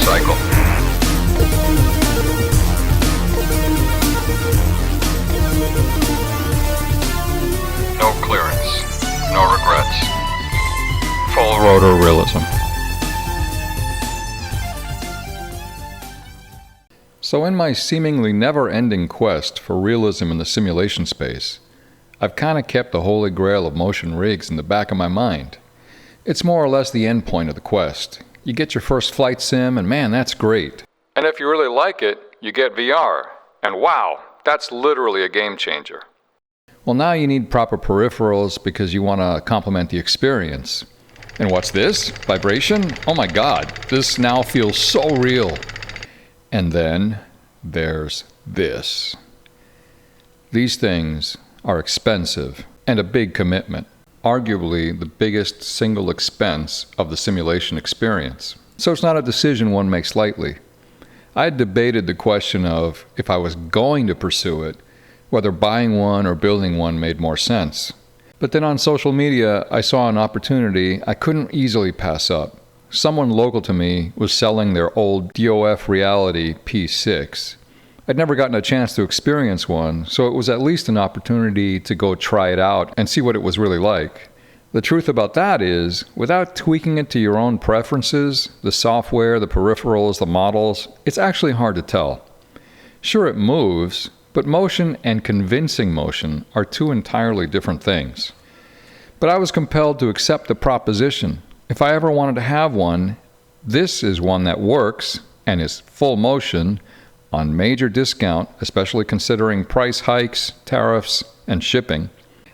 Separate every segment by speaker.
Speaker 1: cycle. No clearance, no regrets. Full rotor realism. So in my seemingly never-ending quest for realism in the simulation space, I've kind of kept the holy grail of motion rigs in the back of my mind. It's more or less the end point of the quest. You get your first flight sim, and man, that's great. And if you really like it, you get VR. And wow, that's literally a game changer. Well, now you need proper peripherals because you want to complement the experience. And what's this? Vibration? Oh my god, this now feels so real. And then there's this. These things are expensive and a big commitment. Arguably the biggest single expense of the simulation experience. So it's not a decision one makes lightly. I had debated the question of, if I was going to pursue it, whether buying one or building one made more sense. But then on social media, I saw an opportunity I couldn't easily pass up. Someone local to me was selling their old DOF Reality P6. I'd never gotten a chance to experience one, so it was at least an opportunity to go try it out and see what it was really like. The truth about that is, without tweaking it to your own preferences, the software, the peripherals, the models, it's actually hard to tell. Sure, it moves, but motion and convincing motion are two entirely different things. But I was compelled to accept the proposition. If I ever wanted to have one, this is one that works and is full motion on major discount, especially considering price hikes, tariffs, and shipping.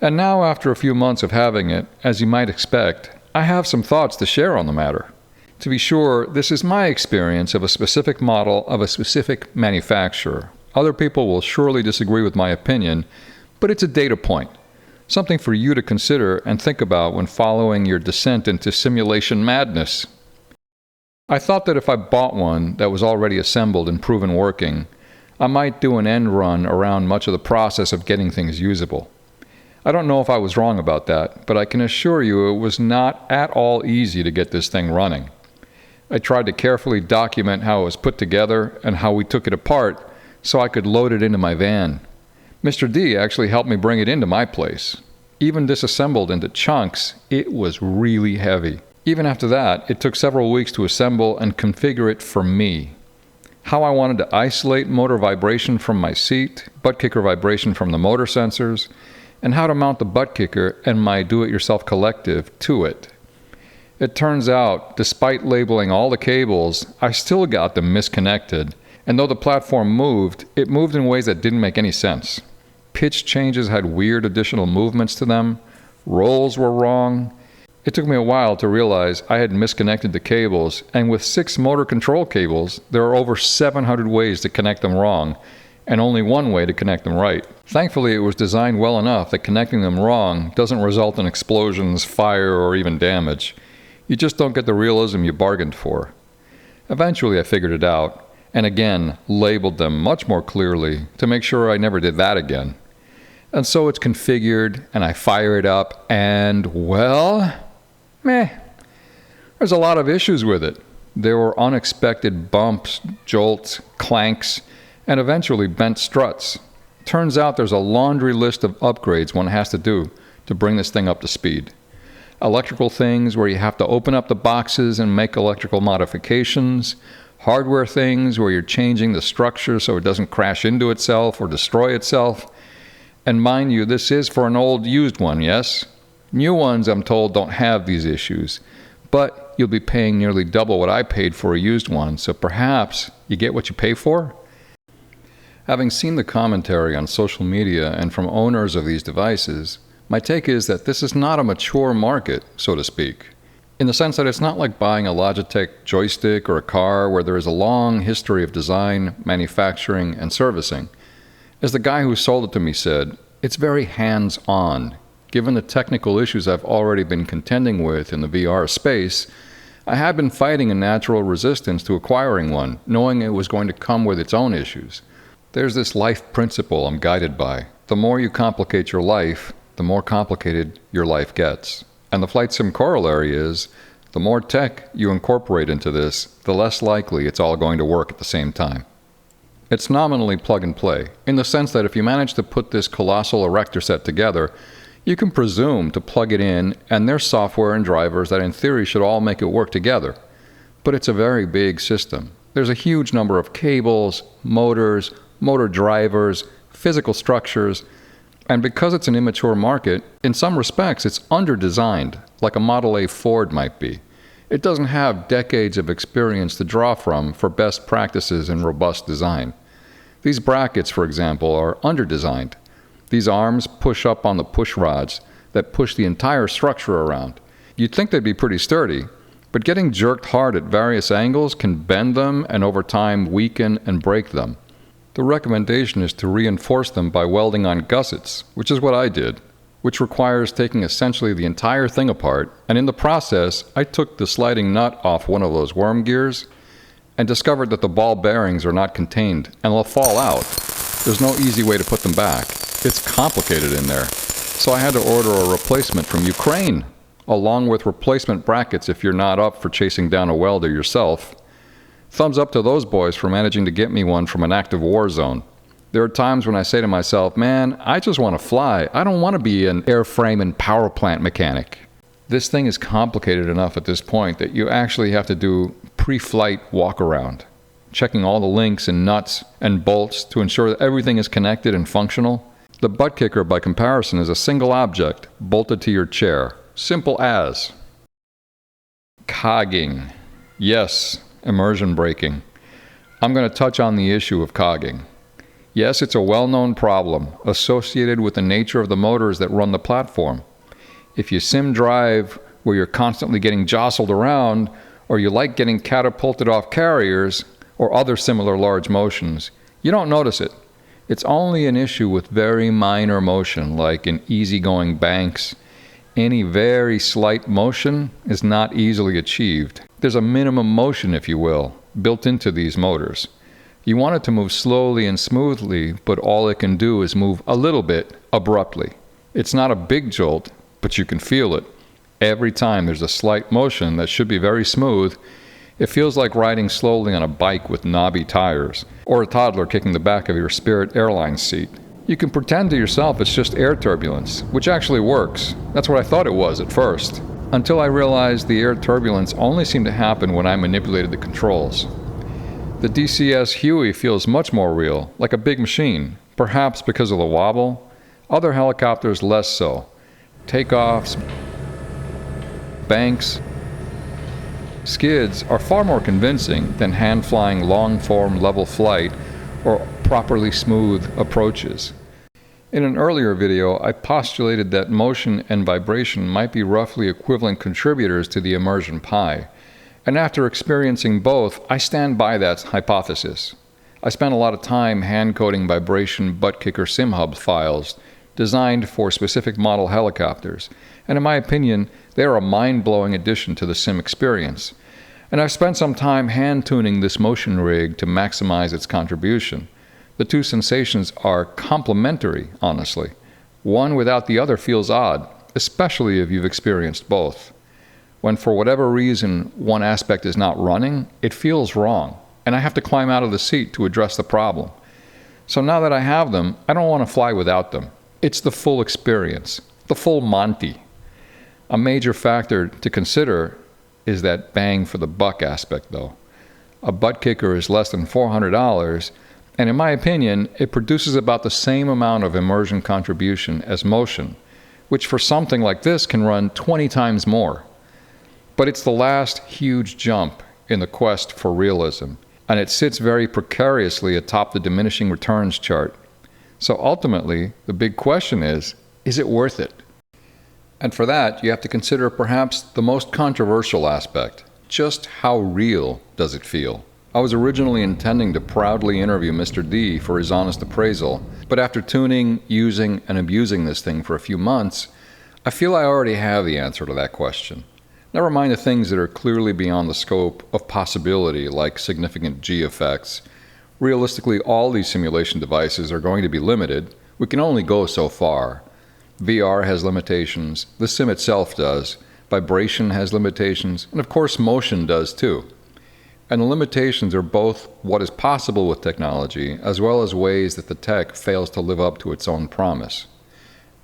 Speaker 1: And now, after a few months of having it, as you might expect, I have some thoughts to share on the matter. To be sure, this is my experience of a specific model of a specific manufacturer. Other people will surely disagree with my opinion, but it's a data point. Something for you to consider and think about when following your descent into simulation madness. I thought that if I bought one that was already assembled and proven working, I might do an end run around much of the process of getting things usable. I don't know if I was wrong about that, but I can assure you it was not at all easy to get this thing running. I tried to carefully document how it was put together and how we took it apart so I could load it into my van. Mr. D actually helped me bring it into my place. Even disassembled into chunks, it was really heavy. Even after that, it took several weeks to assemble and configure it for me. How I wanted to isolate motor vibration from my seat, butt kicker vibration from the motor sensors, and how to mount the butt kicker and my do-it-yourself collective to it. It turns out, despite labeling all the cables, I still got them misconnected, and though the platform moved, it moved in ways that didn't make any sense. Pitch changes had weird additional movements to them. Rolls were wrong. It took me a while to realize I had misconnected the cables, and with 6 motor control cables, there are over 700 ways to connect them wrong, and only one way to connect them right. Thankfully, it was designed well enough that connecting them wrong doesn't result in explosions, fire, or even damage. You just don't get the realism you bargained for. Eventually, I figured it out, and again, labeled them much more clearly to make sure I never did that again. And so it's configured, and I fire it up, and, well, there's a lot of issues with it. There were unexpected bumps, jolts, clanks, and eventually bent struts. Turns out there's a laundry list of upgrades one has to do to bring this thing up to speed. Electrical things where you have to open up the boxes and make electrical modifications. Hardware things where you're changing the structure so it doesn't crash into itself or destroy itself. And mind you, this is for an old used one, yes? New ones, I'm told, don't have these issues. But you'll be paying nearly double what I paid for a used one, so perhaps you get what you pay for? Having seen the commentary on social media and from owners of these devices, my take is that this is not a mature market, so to speak. In the sense that it's not like buying a Logitech joystick or a car where there is a long history of design, manufacturing, and servicing. As the guy who sold it to me said, it's very hands-on. Given the technical issues I've already been contending with in the VR space, I had been fighting a natural resistance to acquiring one, knowing it was going to come with its own issues. There's this life principle I'm guided by. The more you complicate your life, the more complicated your life gets. And the flight sim corollary is, The more tech you incorporate into this, the less likely it's all going to work at the same time. It's nominally plug and play, in the sense that if you manage to put this colossal erector set together, you can presume to plug it in, and there's software and drivers that in theory should all make it work together. But it's a very big system. There's a huge number of cables, motors, motor drivers, physical structures, and because it's an immature market, in some respects it's under-designed, like a Model A Ford might be. It doesn't have decades of experience to draw from for best practices in robust design. These brackets, for example, are under-designed. These arms push up on the push rods that push the entire structure around. You'd think they'd be pretty sturdy, but getting jerked hard at various angles can bend them and over time weaken and break them. The recommendation is to reinforce them by welding on gussets, which is what I did, which requires taking essentially the entire thing apart, and in the process, I took the sliding nut off one of those worm gears and discovered that the ball bearings are not contained and they'll fall out. There's no easy way to put them back. It's complicated in there. So I had to order a replacement from Ukraine, along with replacement brackets if you're not up for chasing down a welder yourself. Thumbs up to those boys for managing to get me one from an active war zone. There are times when I say to myself, man, I just want to fly. I don't want to be an airframe and power plant mechanic. This thing is complicated enough at this point that you actually have to do pre-flight walk-around, checking all the links and nuts and bolts to ensure that everything is connected and functional. The butt kicker, by comparison, is a single object bolted to your chair. Simple as. Cogging. Yes, immersion braking. I'm going to touch on the issue of cogging. Yes, it's a well-known problem associated with the nature of the motors that run the platform. If you sim drive where you're constantly getting jostled around, or you like getting catapulted off carriers or other similar large motions, you don't notice it. It's only an issue with very minor motion, like in easygoing banks. Any very slight motion is not easily achieved. There's a minimum motion, if you will, built into these motors. You want it to move slowly and smoothly, but all it can do is move a little bit abruptly. It's not a big jolt, but you can feel it. Every time there's a slight motion that should be very smooth, it feels like riding slowly on a bike with knobby tires, or a toddler kicking the back of your Spirit Airlines seat. You can pretend to yourself it's just air turbulence, which actually works. That's what I thought it was at first, until I realized the air turbulence only seemed to happen when I manipulated the controls. The DCS Huey feels much more real, like a big machine, perhaps because of the wobble. Other helicopters less so. Takeoffs, banks, skids are far more convincing than hand-flying long-form level flight or properly smooth approaches. In an earlier video, I postulated that motion and vibration might be roughly equivalent contributors to the immersion pie. And after experiencing both, I stand by that hypothesis. I spent a lot of time hand-coding vibration butt-kicker SimHub files designed for specific model helicopters, and in my opinion, they are a mind-blowing addition to the sim experience. And I've spent some time hand-tuning this motion rig to maximize its contribution. The two sensations are complementary, honestly. One without the other feels odd, especially if you've experienced both. When for whatever reason one aspect is not running, it feels wrong, and I have to climb out of the seat to address the problem. So now that I have them, I don't want to fly without them. It's the full experience, the full Monty. A major factor to consider is that bang for the buck aspect, though. A butt kicker is less than $400, and in my opinion, it produces about the same amount of immersion contribution as motion, which for something like this can run 20 times more. But it's the last huge jump in the quest for realism, and it sits very precariously atop the diminishing returns chart. So ultimately, the big question is it worth it? And for that, you have to consider perhaps the most controversial aspect. Just how real does it feel? I was originally intending to proudly interview Mr. D for his honest appraisal, but after tuning, using, and abusing this thing for a few months, I feel I already have the answer to that question. Never mind the things that are clearly beyond the scope of possibility, like significant G effects. Realistically, all these simulation devices are going to be limited. We can only go so far. VR has limitations, the sim itself does, Vibration has limitations, and of course motion does too. And the limitations are both what is possible with technology, as well as ways that the tech fails to live up to its own promise.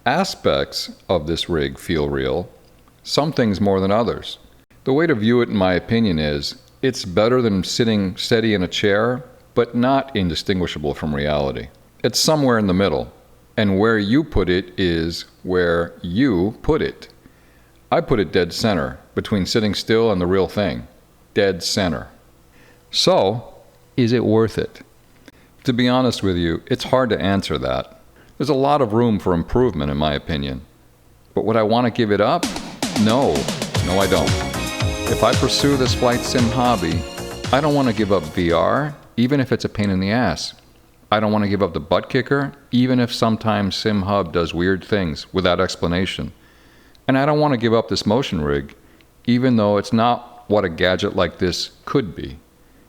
Speaker 1: Aspects of this rig feel real, some things more than others. The way to view it, in my opinion, is it's better than sitting steady in a chair, but not indistinguishable from reality. It's somewhere in the middle, and where you put it is where you put it. I put it dead center, between sitting still and the real thing. Dead center. So, is it worth it? To be honest with you, it's hard to answer that. There's a lot of room for improvement, in my opinion. But would I want to give it up? No, I don't. If I pursue this flight sim hobby, I don't want to give up VR, even if it's a pain in the ass. I don't want to give up the butt kicker, even if sometimes SimHub does weird things without explanation. And I don't want to give up this motion rig, even though it's not what a gadget like this could be.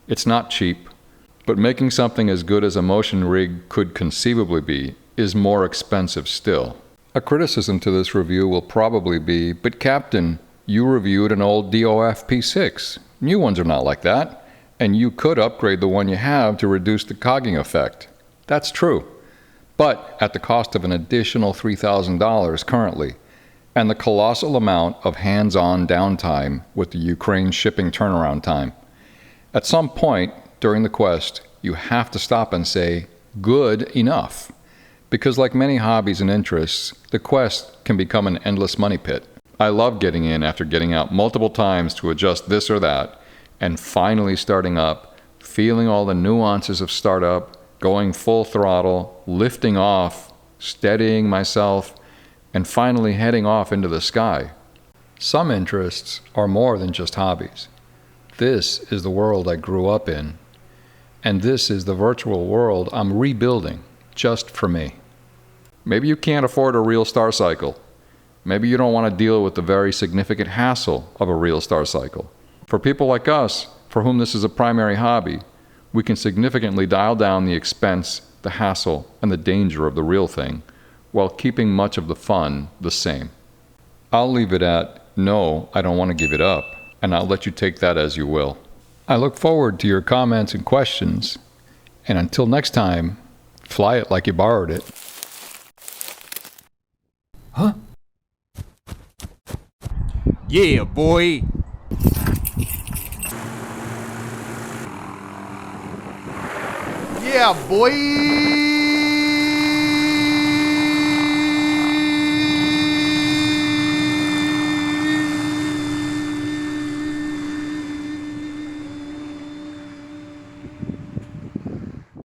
Speaker 1: It's not cheap, but making something as good as a motion rig could conceivably be is more expensive still. A criticism to this review will probably be, but Captain, you reviewed an old DOF P6. New ones are not like that, and you could upgrade the one you have to reduce the cogging effect. That's true, but at the cost of an additional $3,000 currently, and the colossal amount of hands-on downtime with the Ukraine shipping turnaround time. At some point during the quest, you have to stop and say, good enough. Because like many hobbies and interests, the quest can become an endless money pit. I love getting in after getting out multiple times to adjust this or that, and finally starting up, feeling all the nuances of startup, going full throttle, lifting off, steadying myself, and finally heading off into the sky. Some interests are more than just hobbies. This is the world I grew up in, and this is the virtual world I'm rebuilding just for me. Maybe you can't afford a real star cycle. Maybe you don't want to deal with the very significant hassle of a real star cycle. For people like us, for whom this is a primary hobby, we can significantly dial down the expense, the hassle, and the danger of the real thing, while keeping much of the fun the same. I'll leave it at, no, I don't want to give it up, and I'll let you take that as you will. I look forward to your comments and questions, and until next time, fly it like you borrowed it.
Speaker 2: Huh? Yeah, boy! Yeah, boy!